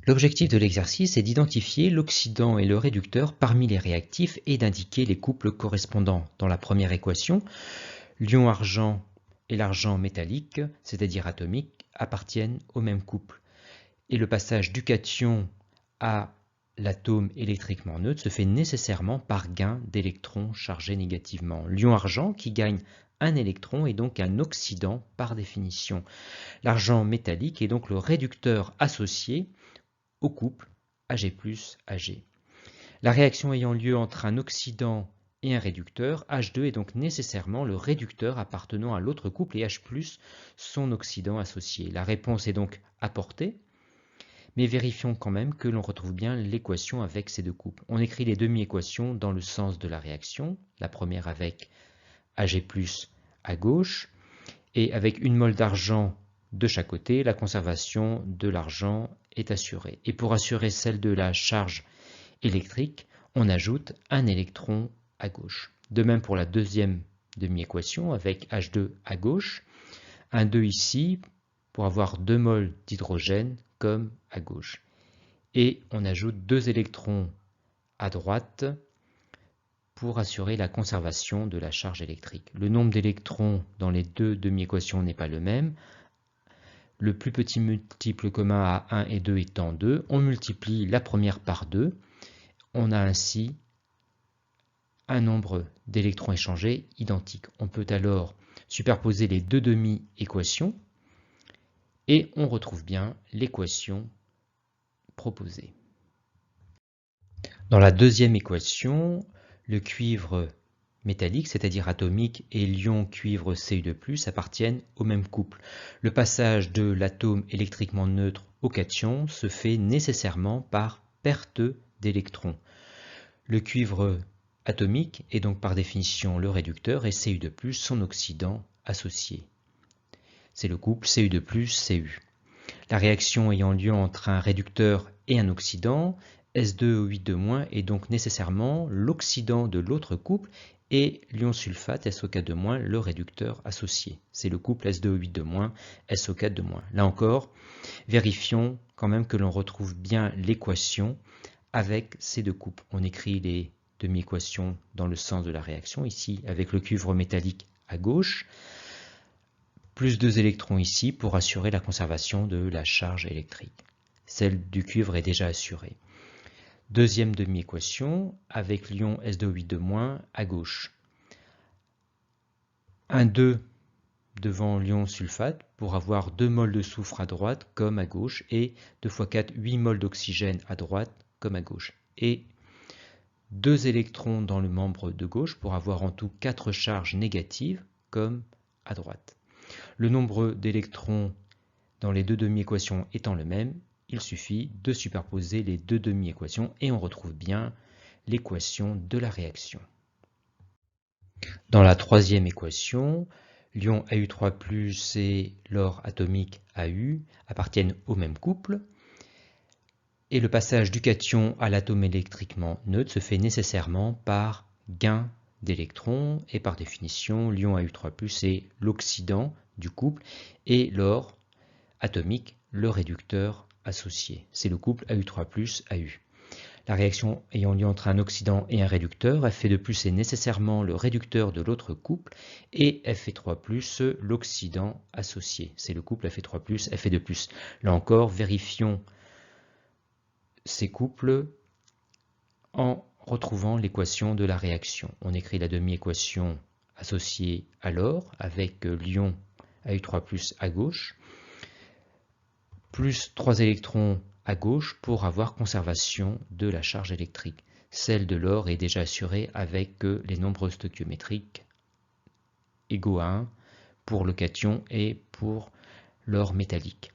L'objectif de l'exercice est d'identifier l'oxydant et le réducteur parmi les réactifs et d'indiquer les couples correspondants. Dans la première équation, l'ion-argent et l'argent métallique, c'est-à-dire atomique, appartiennent au même couple. Et le passage du cation à l'atome électriquement neutre se fait nécessairement par gain d'électrons chargés négativement. L'ion-argent, qui gagne un électron, est donc un oxydant par définition. L'argent métallique est donc le réducteur associé au couple Ag+Ag. La réaction ayant lieu entre un oxydant et un réducteur, H2 est donc nécessairement le réducteur appartenant à l'autre couple et H+, son oxydant associé. La réponse est donc apportée, mais vérifions quand même que l'on retrouve bien l'équation avec ces deux couples. On écrit les demi-équations dans le sens de la réaction, la première avec Ag+ à gauche, et avec une mole d'argent de chaque côté, la conservation de l'argent est assurée. Et pour assurer celle de la charge électrique, on ajoute un électron à gauche. De même pour la deuxième demi-équation avec H2 à gauche, un 2 ici pour avoir 2 moles d'hydrogène comme à gauche. Et on ajoute 2 électrons à droite pour assurer la conservation de la charge électrique. Le nombre d'électrons dans les deux demi-équations n'est pas le même. Le plus petit multiple commun à 1 et 2 étant 2, on multiplie la première par 2. On a ainsi un nombre d'électrons échangés identique. On peut alors superposer les deux demi-équations et on retrouve bien l'équation proposée. Dans la deuxième équation, le cuivre métallique, c'est-à-dire atomique, et l'ion cuivre Cu2+, appartiennent au même couple. Le passage de l'atome électriquement neutre au cation se fait nécessairement par perte d'électrons. Le cuivre atomique est donc par définition le réducteur et Cu2+, son oxydant associé. C'est le couple Cu2+Cu. La réaction ayant lieu entre un réducteur et un oxydant, S2O8 est donc nécessairement l'oxydant de l'autre couple et l'ion sulfate SO4 le réducteur associé. C'est le couple S2O8 SO4. Là encore, vérifions quand même que l'on retrouve bien l'équation avec ces deux couples. On écrit les demi-équations dans le sens de la réaction, ici avec le cuivre métallique à gauche, plus 2 électrons ici pour assurer la conservation de la charge électrique. Celle du cuivre est déjà assurée. Deuxième demi-équation avec l'ion S2O8 à gauche. Un 2 devant l'ion sulfate pour avoir 2 moles de soufre à droite comme à gauche et 2 x 4, 8 moles d'oxygène à droite comme à gauche. Et 2 électrons dans le membre de gauche pour avoir en tout 4 charges négatives comme à droite. Le nombre d'électrons dans les deux demi-équations étant le même, il suffit de superposer les deux demi-équations et on retrouve bien l'équation de la réaction. Dans la troisième équation, l'ion Au3+ et l'or atomique Au appartiennent au même couple et le passage du cation à l'atome électriquement neutre se fait nécessairement par gain d'électrons et par définition, l'ion Au3+ est l'oxydant du couple et l'or atomique le réducteur associé. C'est le couple Au3+ Au. La réaction ayant lieu entre un oxydant et un réducteur, Fe2+ est nécessairement le réducteur de l'autre couple et Fe3+ l'oxydant associé. C'est le couple Fe3+ Fe2+. Là encore, vérifions ces couples en retrouvant l'équation de la réaction. On écrit la demi-équation associée à l'or avec l'ion Au3+ à gauche, plus 3 électrons à gauche pour avoir conservation de la charge électrique. Celle de l'or est déjà assurée avec les nombres stoichiométriques égaux à 1 pour le cation et pour l'or métallique.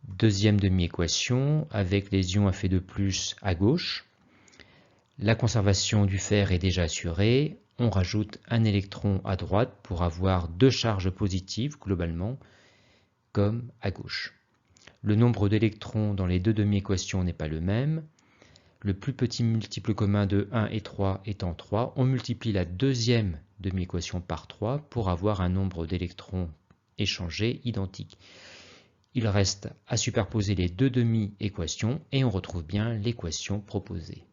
Deuxième demi-équation avec les ions Fe2+ à gauche. La conservation du fer est déjà assurée. On rajoute un électron à droite pour avoir 2 charges positives globalement comme à gauche. Le nombre d'électrons dans les deux demi-équations n'est pas le même. Le plus petit multiple commun de 1 et 3 étant 3, on multiplie la deuxième demi-équation par 3 pour avoir un nombre d'électrons échangés identique. Il reste à superposer les deux demi-équations et on retrouve bien l'équation proposée.